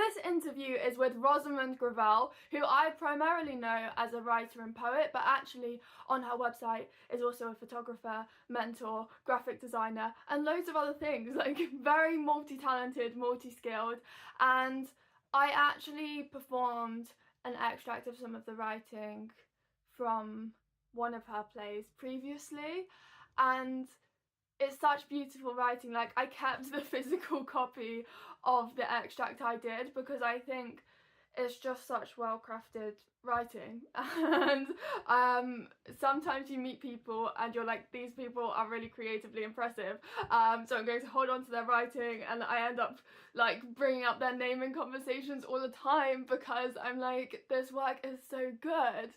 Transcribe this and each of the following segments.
this interview is with Rosamund Gravelle, who I primarily know as a writer and poet, but actually on her website is also a photographer, mentor, graphic designer, and loads of other things, like very multi-talented, multi-skilled. And I actually performed an extract of some of the writing from one of her plays previously, and it's such beautiful writing. Like, I kept the physical copy of the extract I did because I think it's just such well-crafted writing. And sometimes you meet people and you're like, these people are really creatively impressive, so I'm going to hold on to their writing, and I end up like bringing up their name in conversations all the time because I'm like, this work is so good.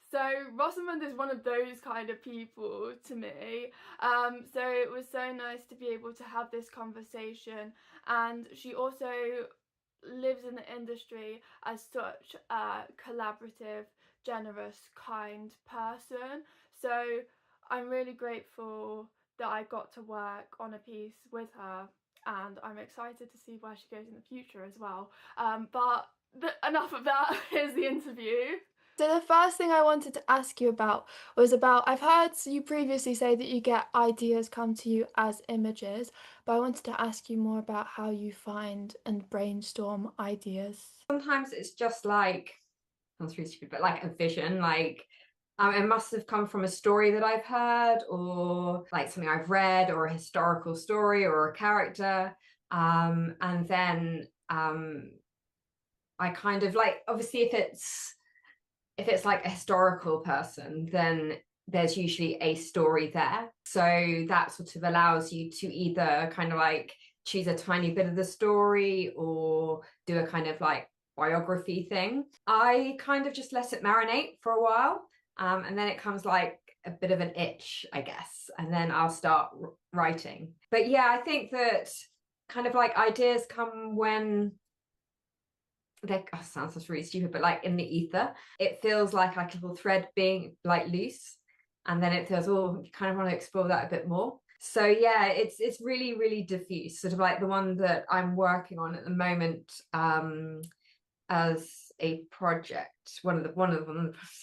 So Rosamund is one of those kind of people to me. So it was so nice to be able to have this conversation, and she also lives in the industry as such a collaborative, generous, kind person. So I'm really grateful that I got to work on a piece with her, and I'm excited to see where she goes in the future as well. But enough of that. Here's the interview. So the first thing I wanted to ask you about was about, I've heard you previously say that you get ideas come to you as images, but I wanted to ask you more about how you find and brainstorm ideas. Sometimes it's just like, sounds really stupid, but like a vision, like it must have come from a story that I've heard, or like something I've read, or a historical story, or a character. And then I kind of like, obviously if it's like a historical person, then there's usually a story there. So that sort of allows you to either kind of like choose a tiny bit of the story or do a kind of like biography thing. I kind of just let it marinate for a while. And then it comes like a bit of an itch, I guess. And then I'll start writing. But yeah, I think that kind of like ideas come when sounds really stupid, but like in the ether, it feels like a little thread being like loose, and then it feels, oh, you kind of want to explore that a bit more. So yeah, it's really, really diffuse, sort of like the one that I'm working on at the moment, as a project. One of the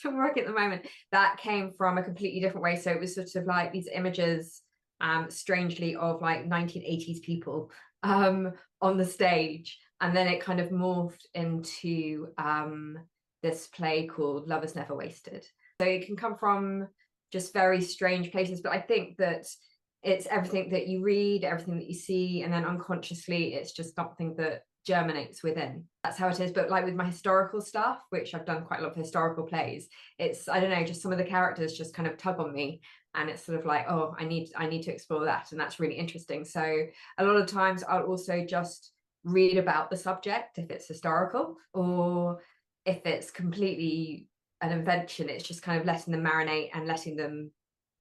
I'm working at the moment, that came from a completely different way. So it was sort of like these images, strangely, of like 1980s people on the stage, and then it kind of morphed into this play called Love Is Never Wasted. So it can come from just very strange places, but I think that it's everything that you read, everything that you see, and then unconsciously it's just something that germinates within. That's how it is. But like with my historical stuff, which I've done quite a lot of historical plays, it's, I don't know, just some of the characters just kind of tug on me, and it's sort of like, oh, I need to explore that, and that's really interesting. So a lot of times I'll also just read about the subject if it's historical, or if it's completely an invention, it's just kind of letting them marinate and letting them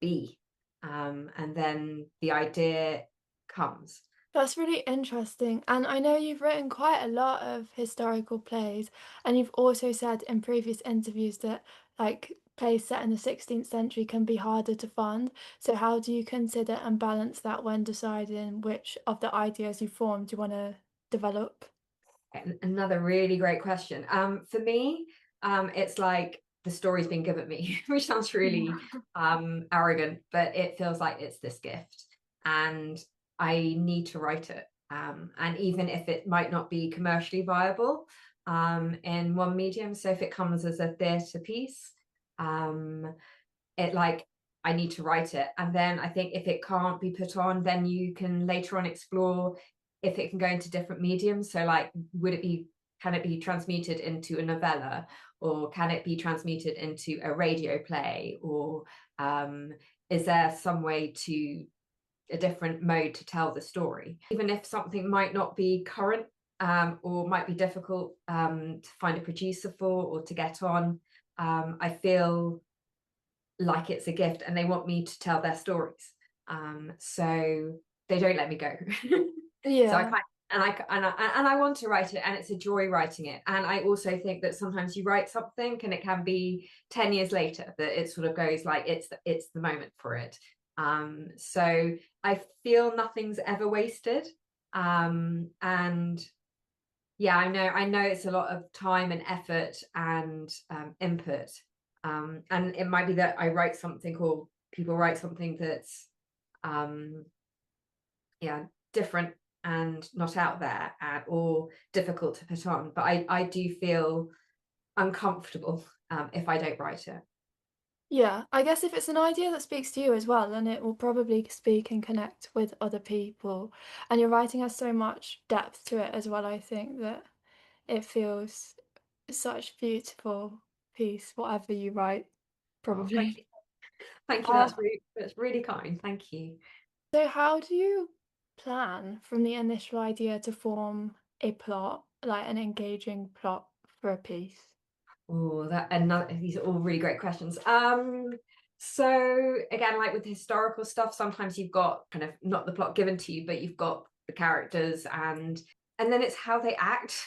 be, and then the idea comes. That's really interesting. And I know you've written quite a lot of historical plays, and you've also said in previous interviews that like plays set in the 16th century can be harder to fund. So how do you consider and balance that when deciding which of the ideas you formed you want to develop? Another really great question. For me, it's like the story's been given me, which sounds really arrogant, but it feels like it's this gift, and I need to write it. And even if it might not be commercially viable in one medium, so if it comes as a theatre piece, it like, I need to write it. And then I think if it can't be put on, then you can later on explore if it can go into different mediums. So like, can it be transmuted into a novella, or can it be transmuted into a radio play, or is there some way to a different mode to tell the story, even if something might not be current, or might be difficult to find a producer for or to get on. I feel like it's a gift, and they want me to tell their stories, so they don't let me go. Yeah. So I want to write it, and it's a joy writing it. And I also think that sometimes you write something and it can be 10 years later that it sort of goes like, it's the moment for it. So I feel nothing's ever wasted, and Yeah, I know it's a lot of time and effort and input. And it might be that I write something or people write something that's yeah, different and not out there, or difficult to put on. But I do feel uncomfortable if I don't write it. Yeah, I guess if it's an idea that speaks to you as well, then it will probably speak and connect with other people. And your writing has so much depth to it as well, I think, that it feels such a beautiful piece, whatever you write, Oh, probably. thank you. Uh, That's really kind. Thank you. so how do you plan from the initial idea to form a plot, like an engaging plot for a piece? Oh, that another. These are all really great questions. So again, like with historical stuff, sometimes you've got kind of not the plot given to you, but you've got the characters, and then it's how they act,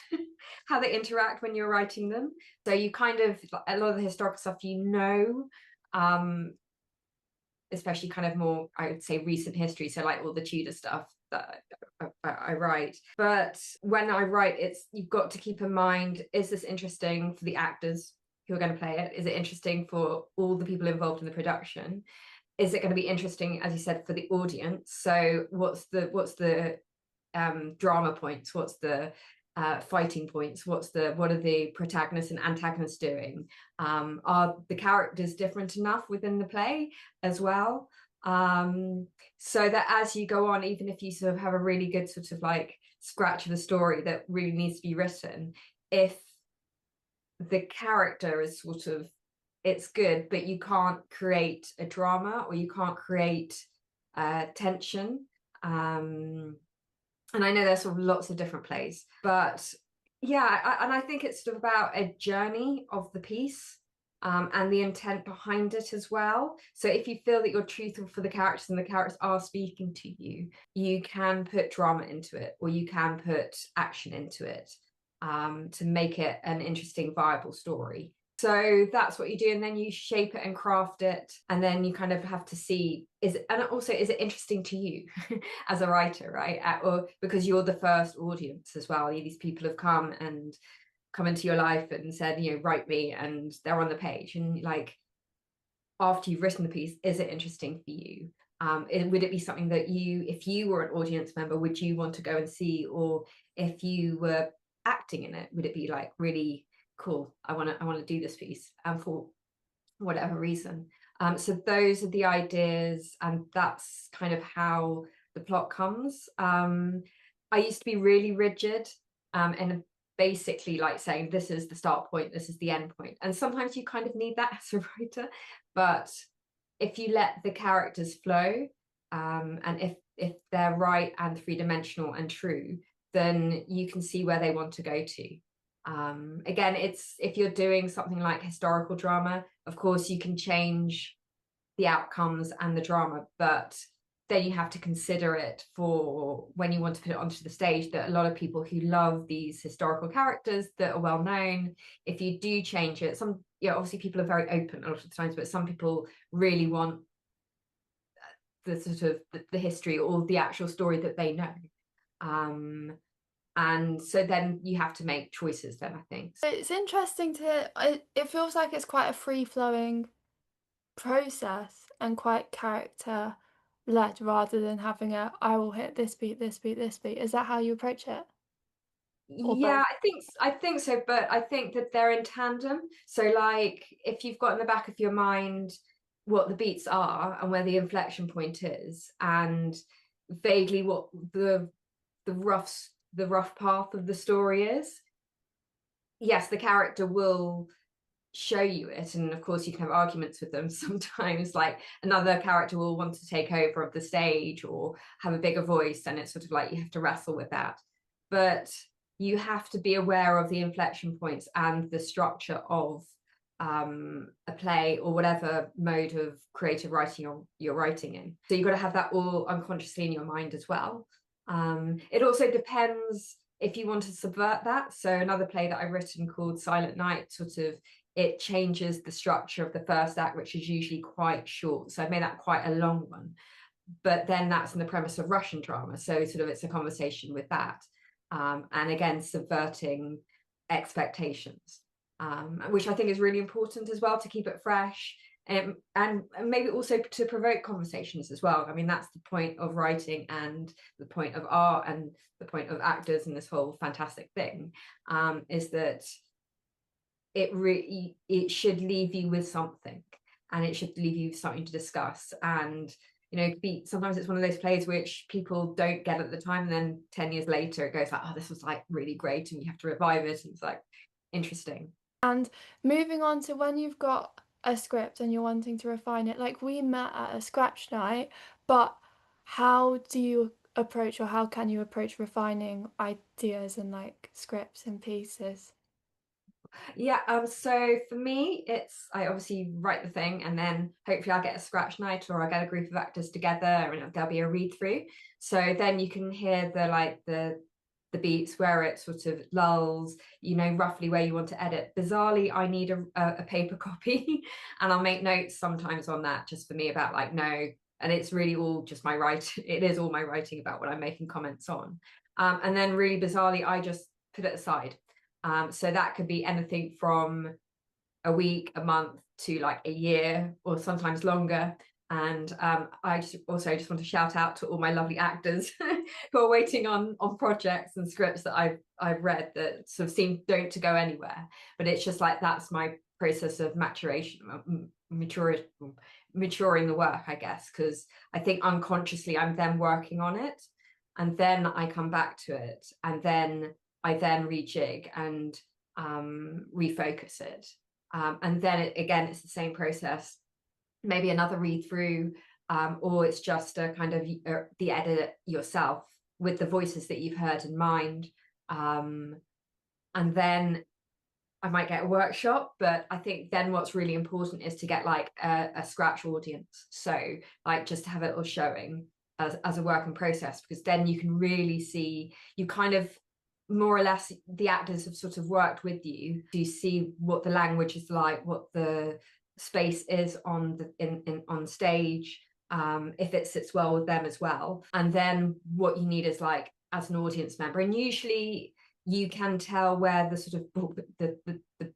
how they interact when you're writing them. So you kind of, a lot of the historical stuff, um, especially kind of more, I would say, recent history. So like all the Tudor stuff that I write. But when I write, it's, you've got to keep in mind, is this interesting for the actors who are going to play it? Is it interesting for all the people involved in the production? Is it going to be interesting, as you said, for the audience? So what's the drama points? What's the fighting points? What are the protagonists and antagonists doing? Are the characters different enough within the play as well? So that as you go on, even if you sort of have a really good sort of like scratch of a story that really needs to be written, if the character is sort of, it's good, but you can't create a drama, or you can't create tension. And I know there's sort of lots of different plays, but yeah, and I think it's sort of about a journey of the piece, and the intent behind it as well. So if you feel that you're truthful for the characters and the characters are speaking to you, you can put drama into it, or you can put action into it, to make it an interesting, viable story. So that's what you do, and then you shape it and craft it, and then you kind of have to see, is it, and also, is it interesting to you as a writer, right? Or because you're the first audience as well. These people have come into your life and said, write me, and they're on the page, and like, after you've written the piece, is it interesting for you? Would it be something that if you were an audience member, would you want to go and see? Or if you were acting in it, would it be like really cool? I want to do this piece, and for whatever reason. So those are the ideas, and that's kind of how the plot comes. I used to be really rigid, and basically like saying, this is the start point, this is the end point. And sometimes you kind of need that as a writer. But if you let the characters flow, and if they're right and three-dimensional and true, then you can see where they want to go to. Again, it's, if you're doing something like historical drama, of course you can change the outcomes and the drama, but then you have to consider it for when you want to put it onto the stage, that a lot of people who love these historical characters that are well known, if you do change it, obviously people are very open a lot of the times, but some people really want the sort of the history or the actual story that they know. And so then you have to make choices then, I think. It's interesting it feels like it's quite a free-flowing process and quite character led rather than having I will hit this beat, this beat, this beat. Is that how you approach it? Or Yeah, both? I think so, but I think that they're in tandem. So like, if you've got in the back of your mind what the beats are and where the inflection point is, and vaguely what the rough path of the story is, yes, the character will show you it. And of course you can have arguments with them sometimes, like another character will want to take over of the stage or have a bigger voice, and it's sort of like you have to wrestle with that. But you have to be aware of the inflection points and the structure of a play or whatever mode of creative writing you're writing in. So you've got to have that all unconsciously in your mind as well. It also depends if you want to subvert that. So another play that I've written called Silent Night, sort of, it changes the structure of the first act, which is usually quite short. So I made that quite a long one. But then that's in the premise of Russian drama. So sort of it's a conversation with that. and again subverting expectations, which I think is really important as well, to keep it fresh, and maybe also to provoke conversations as well. I mean, that's the point of writing and the point of art and the point of actors and this whole fantastic thing, is that it should leave you with something, and it should leave you something to discuss. And sometimes it's one of those plays which people don't get at the time, and then 10 years later it goes like, oh, this was like really great, and you have to revive it, and it's like interesting. And moving on to when you've got a script and you're wanting to refine it, like we met at a scratch night, but how do you approach, or how can you approach refining ideas and like scripts and pieces? Yeah, so for me, it's I obviously write the thing, and then hopefully I'll get a scratch night, or I'll get a group of actors together, and there'll be a read through. So then you can hear the beats where it sort of lulls, roughly where you want to edit. Bizarrely, I need a paper copy, and I'll make notes sometimes on that, just for me, about like, no, and it's really all just my writing. It is all my writing about what I'm making comments on. And then really bizarrely, I just put it aside. So that could be anything from a week, a month, to like a year, or sometimes longer. And I just want to shout out to all my lovely actors who are waiting on projects and scripts that I've read that sort of don't to go anywhere. But it's just like, that's my process of maturing the work, I guess, because I think unconsciously I'm then working on it, and then I come back to it, and then I then rejig and refocus it. And then again, it's the same process, maybe another read through, or it's just a kind of the edit yourself with the voices that you've heard in mind. And then I might get a workshop, but I think then what's really important is to get like a scratch audience. So like just to have it all showing as a work in process, because then you can really see, you kind of more or less, the actors have sort of worked with you to see what the language is like, what the space is on stage, if it sits well with them as well. And then what you need is like, as an audience member, and usually you can tell where the sort of the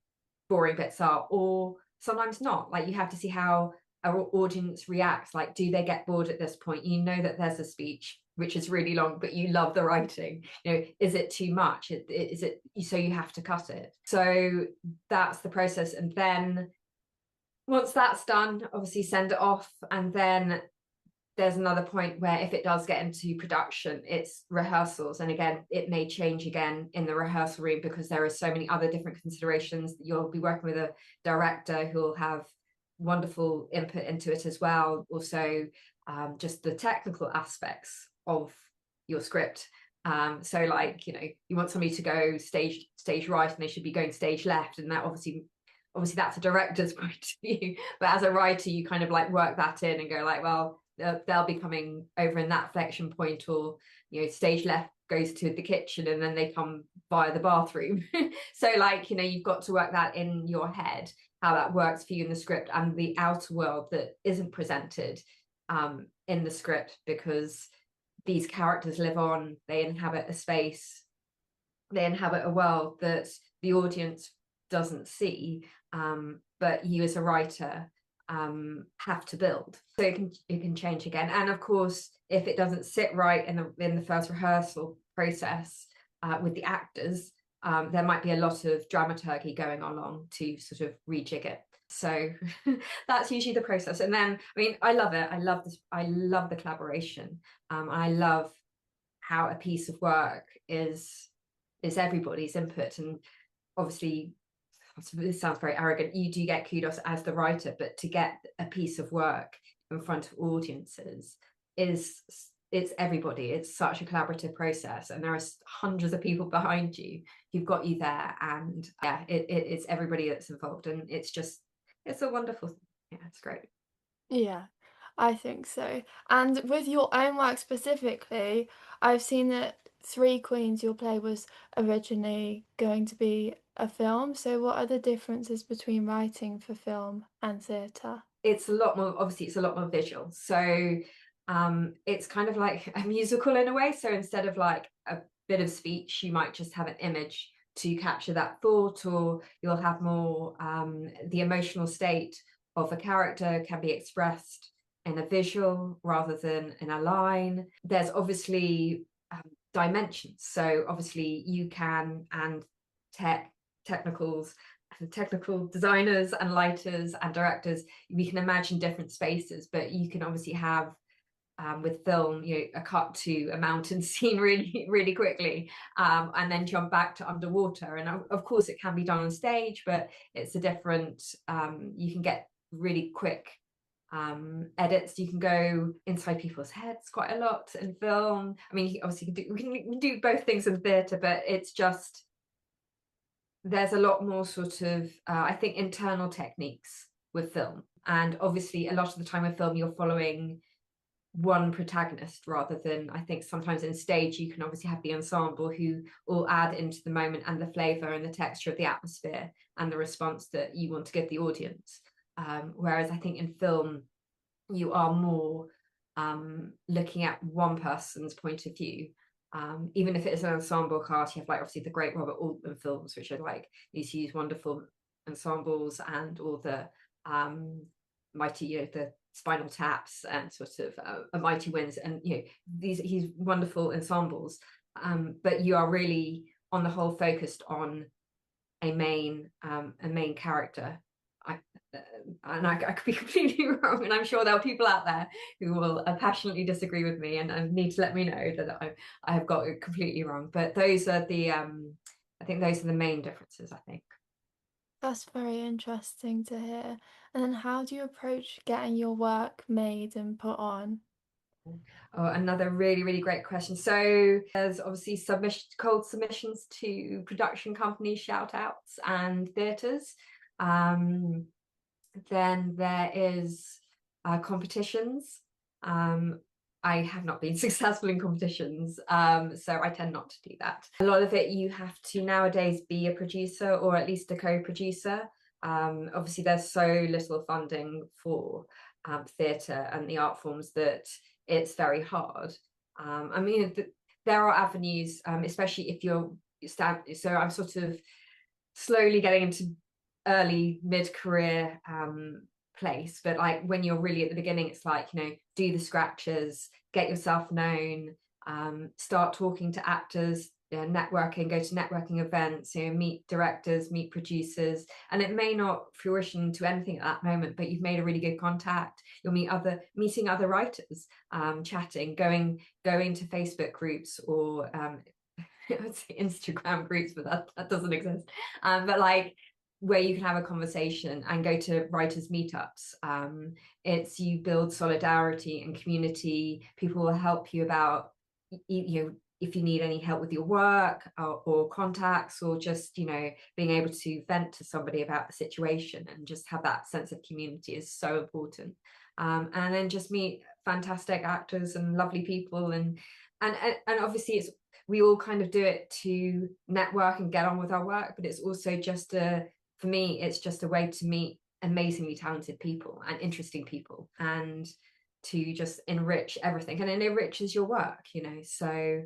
boring bits are, or sometimes not. Like, you have to see how our audience reacts. Like, do they get bored at this point? That there's a speech which is really long, but you love the writing. Is it too much? Is it so you have to cut it? So that's the process. And then once that's done, obviously send it off. And then there's another point where, if it does get into production, it's rehearsals. And again, it may change again in the rehearsal room, because there are so many other different considerations. You'll be working with a director who will have wonderful input into it as well. Also, just the technical aspects of your script. So like, you want somebody to go stage right, and they should be going stage left. And that obviously that's a director's point of view. But as a writer, you kind of like work that in and go like, well, they'll be coming over in that flexion point, or stage left goes to the kitchen, and then they come via the bathroom. So like, you've got to work that in your head, how that works for you in the script, and the outer world that isn't presented in the script, because these characters live on, they inhabit a space, they inhabit a world that the audience doesn't see, but you as a writer have to build. So it can change again. And of course, if it doesn't sit right in the first rehearsal process with the actors, there might be a lot of dramaturgy going along to sort of rejig it. So that's usually the process. And then, I mean, I love it. I love this. I love the collaboration. I love how a piece of work is everybody's input. And obviously, this sounds very arrogant, you do get kudos as the writer, but to get a piece of work in front of audiences it's everybody. It's such a collaborative process, and there are hundreds of people behind you who've got you there. And yeah, it's everybody that's involved, and it's a wonderful, yeah, it's great. Yeah, I think so. And with your own work specifically, I've seen that Three Queens, your play, was originally going to be a film. So what are the differences between writing for film and theatre? It's a lot more, obviously it's a lot more visual. So it's kind of like a musical in a way. So instead of like bit of speech, you might just have an image to capture that thought, or you'll have more the emotional state of a character can be expressed in a visual rather than in a line. There's obviously dimensions, so obviously you can, and technical designers and lighters and directors, we can imagine different spaces, but you can obviously have with film, a cut to a mountain scene really quickly, and then jump back to underwater. And of course it can be done on stage, but it's a different, you can get really quick edits. You can go inside people's heads quite a lot in film. I mean, obviously we can do both things in theatre, but it's just, there's a lot more sort of I think internal techniques with film. And obviously a lot of the time with film you're following one protagonist rather than, I think sometimes in stage you can obviously have the ensemble who all add into the moment and the flavor and the texture of the atmosphere and the response that you want to give the audience, whereas I think in film you are more looking at one person's point of view. Even if it is an ensemble cast, you have like obviously the great Robert Altman films, which are like these huge wonderful ensembles, and all the mighty, the Spinal Taps and sort of a Mighty Winds, and these wonderful ensembles, but you are really on the whole focused on a main character. I could be completely wrong, and I'm sure there are people out there who will passionately disagree with me and need to let me know that I have got it completely wrong. But those are the I think those are the main differences, I think. That's very interesting to hear. And then how do you approach getting your work made and put on? Oh, another really great question. So there's obviously cold submissions to production companies, shout outs, and theatres. Then there is competitions. I have not been successful in competitions, so I tend not to do that. A lot of it you have to nowadays be a producer or at least a co-producer. Obviously there's so little funding for theatre and the art forms that it's very hard. I mean, there are avenues, especially if you're so I'm sort of slowly getting into early mid-career place, but like when you're really at the beginning, it's like, do the scratches, get yourself known, start talking to actors, networking, go to networking events, meet directors, meet producers, and it may not fruition to anything at that moment, but you've made a really good contact. You'll meeting other writers, chatting, going to Facebook groups or I would say Instagram groups, but that doesn't exist. But like where you can have a conversation and go to writers meetups. It's, you build solidarity and community. People will help you about, if you need any help with your work or contacts, or just, being able to vent to somebody about the situation, and just have that sense of community is so important. And then just meet fantastic actors and lovely people, and obviously we all kind of do it to network and get on with our work, but it's also just for me, it's just a way to meet amazingly talented people and interesting people, and to just enrich everything, and it enriches your work, so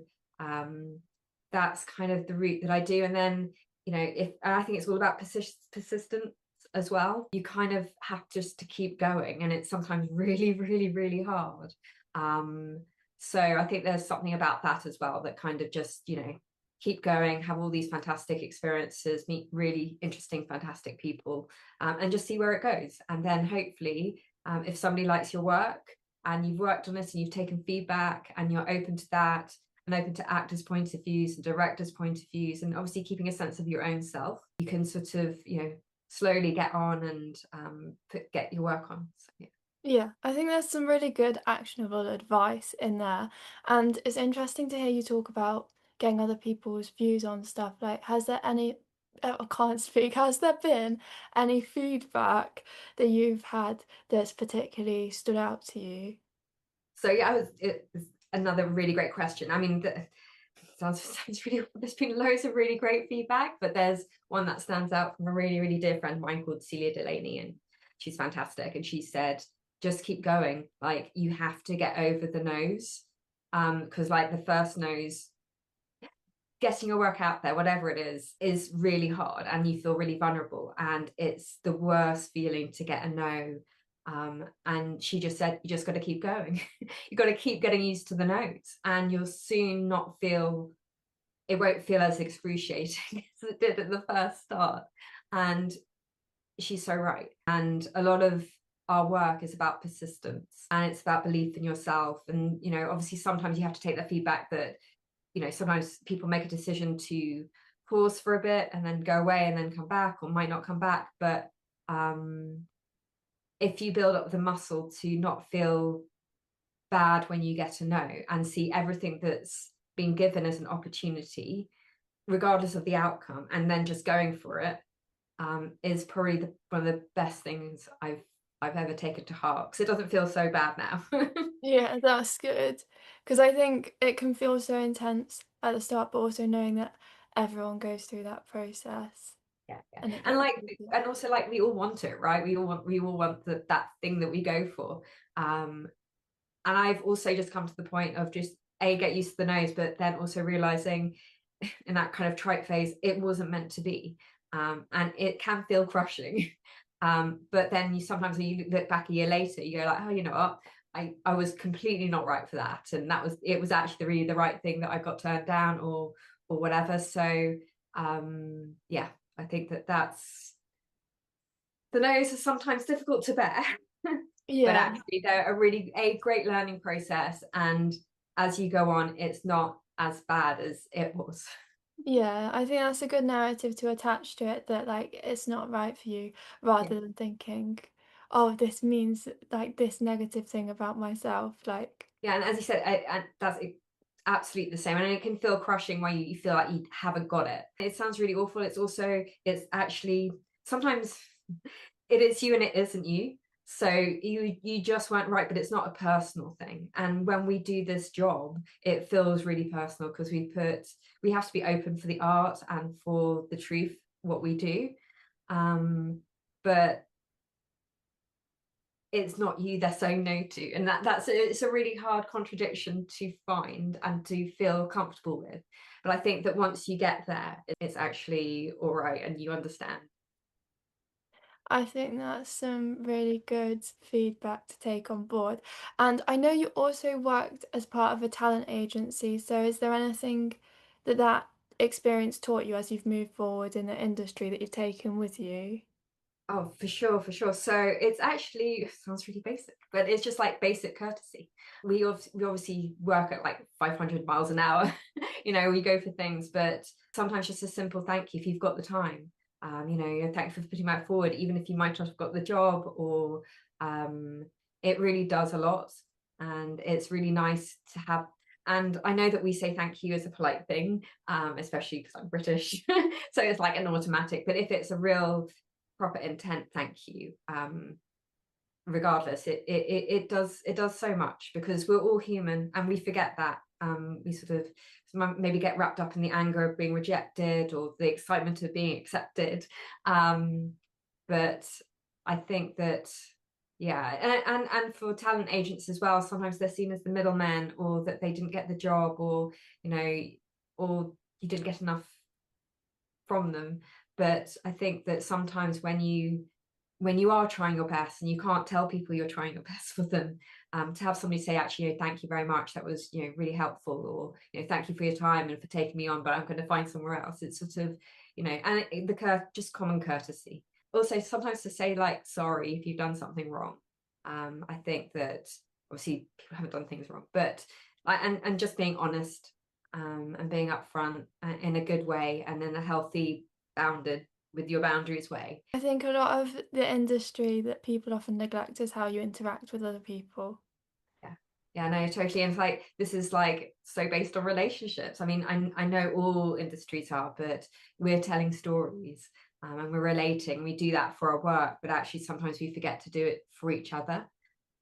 that's kind of the route that I do. And then, I think it's all about persistence as well. You kind of have just to keep going, and it's sometimes really hard. So I think there's something about that as well, that kind of just, keep going, have all these fantastic experiences, meet really interesting, fantastic people, and just see where it goes. And then hopefully, if somebody likes your work and you've worked on it and you've taken feedback and you're open to that, and open to actors' points of views and directors' point of views, and obviously keeping a sense of your own self, you can sort of, slowly get on and get your work on. So, yeah. Yeah, I think there's some really good actionable advice in there. And it's interesting to hear you talk about getting other people's views on stuff. Like, has there any, I can't speak, has there been any feedback that you've had that's particularly stood out to you? So yeah, it's another really great question. I mean, sounds really, there's been loads of really great feedback, but there's one that stands out from a really dear friend of mine called Celia Delaney, and she's fantastic. And she said, just keep going. Like, you have to get over the no's, because like the first no's, getting your work out there, whatever it is really hard, and you feel really vulnerable, and it's the worst feeling to get a no. And she just said, you just got to keep going. You got to keep getting used to the no's, and you'll soon not feel, it won't feel as excruciating as it did at the first start. And she's so right. And a lot of our work is about persistence, and it's about belief in yourself. And, you know, obviously sometimes you have to take that feedback that, you know, sometimes people make a decision to pause for a bit and then go away and then come back, or might not come back. But if you build up the muscle to not feel bad when you get a no, and see everything that's been given as an opportunity, regardless of the outcome, and then just going for it, is probably one of the best things I've ever taken to heart, because it doesn't feel so bad now. Yeah, that's good. Because I think it can feel so intense at the start, but also knowing that everyone goes through that process Yeah, yeah. and it And gets like, easier. and also like we all want it, right? We all want that thing that we go for. And I've also just come to the point of just get used to the no's, but then also realizing in that kind of trite phase, it wasn't meant to be. And it can feel crushing. But then sometimes when you look back a year later, you go like, oh, you know what? I was completely not right for that. And it was actually really the right thing that I got turned down, or whatever. So yeah, I think that's, the no's are sometimes difficult to bear. But Yeah, actually they're a great learning process, and as you go on, it's not as bad as it was. yeah. I think that's a good narrative to attach to it, that like it's not right for you, rather Yeah, than thinking, oh, this means like this negative thing about myself. Like, yeah. And as you said, and that's absolutely the same, and it can feel crushing where you feel like you haven't got it. It sounds really awful. It's actually sometimes it is you and it isn't you. So you just weren't right, but it's not a personal thing. And when we do this job, it feels really personal, because we have to be open for the art and for the truth, what we do. But it's not you they're saying no to, and it's a really hard contradiction to find and to feel comfortable with. But I think that once you get there, it's actually all right, and you understand. I think that's some really good feedback to take on board. And I know you also worked as part of a talent agency, so is there anything that experience taught you as you've moved forward in the industry that you've taken with you? Oh, for sure, for sure. So it's actually, it sounds really basic, but it's just like basic courtesy. We obviously work at like 500 miles an hour. You know, we go for things, but sometimes just a simple thank you if you've got the time. You know, you're thankful for putting that forward, even if you might not have got the job, or it really does a lot. And it's really nice to have. And I know that we say thank you as a polite thing, especially because I'm British. So it's like an automatic. But if it's a real proper intent thank you, regardless, it does so much, because we're all human and we forget that. We sort of maybe get wrapped up in the anger of being rejected, or the excitement of being accepted. But I think that, yeah, and for talent agents as well, sometimes they're seen as the middlemen, or that they didn't get the job, or, you know, or you didn't get enough from them. But I think that sometimes when you are trying your best and you can't tell people you're trying your best for them, to have somebody say, actually, you know, thank you very much, that was, you know, really helpful, or, you know, thank you for your time and for taking me on, but I'm going to find somewhere else. It's sort of, you know, and just common courtesy. Also sometimes to say like sorry if you've done something wrong. I think that obviously people haven't done things wrong, but and just being honest, and being upfront, in a good way, and in a healthy, bounded, with your boundaries way. I think a lot of the industry that people often neglect is how you interact with other people. Yeah, yeah, no, totally. And it's like, this is like so based on relationships. I mean, I know all industries are, but we're telling stories, and we're relating. We do that for our work, but actually sometimes we forget to do it for each other.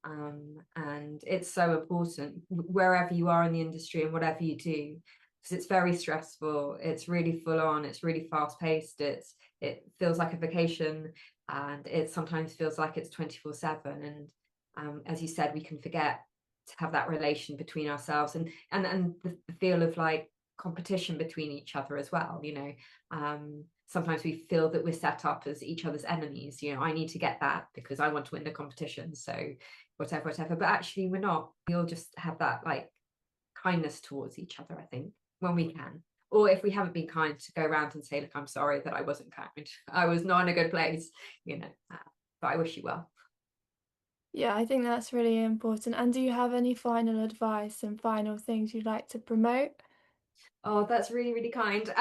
And it's so important wherever you are in the industry and whatever you do, because it's very stressful, it's really full on, it's really fast paced, it feels like a vacation, and it sometimes feels like it's 24/7. And as you said, we can forget to have that relation between ourselves, and the feel of like competition between each other as well, you know. Sometimes we feel that we're set up as each other's enemies, you know, I need to get that because I want to win the competition, so whatever, but actually we're not. We all just have that like kindness towards each other, I think, when we can. Or if we haven't been kind, to go around and say, look, I'm sorry that I wasn't kind, I was not in a good place, you know, but I wish you well. Yeah, I think that's really important. And do you have any final advice and final things you'd like to promote? Oh, that's really, really kind.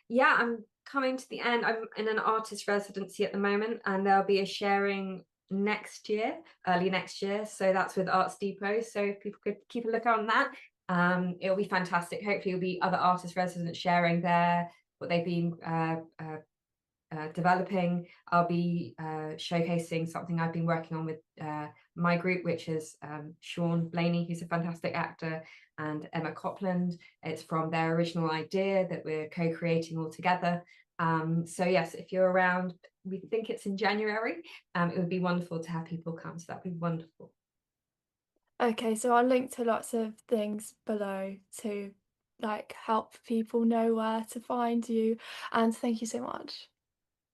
Yeah, I'm coming to the end. I'm in an artist residency at the moment, and there'll be a sharing next year, early next year. So that's with Arts Depot. So if people could keep a lookout on that. It'll be fantastic. Hopefully, there'll be other artist residents sharing there what they've been developing. I'll be showcasing something I've been working on with my group, which is Sean Blaney, who's a fantastic actor, and Emma Copland. It's from their original idea that we're co-creating all together. So yes, if you're around, we think it's in January. It would be wonderful to have people come, so that'd be wonderful. Okay, so I'll link to lots of things below to like help people know where to find you. And thank you so much.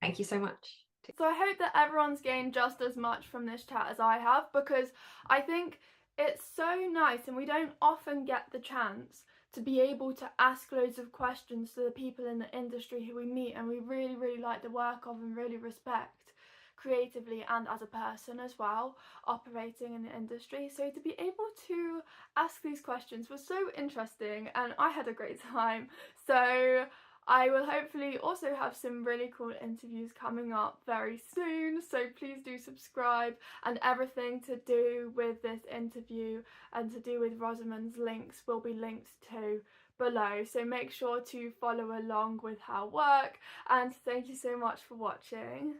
Thank you so much. So I hope that everyone's gained just as much from this chat as I have, because I think it's so nice and we don't often get the chance to be able to ask loads of questions to the people in the industry who we meet and we really, really like the work of and really respect creatively and as a person as well, operating in the industry. So to be able to ask these questions was so interesting and I had a great time. So I will hopefully also have some really cool interviews coming up very soon, so please do subscribe, and everything to do with this interview and to do with Rosamund's links will be linked to below, so make sure to follow along with her work, and thank you so much for watching.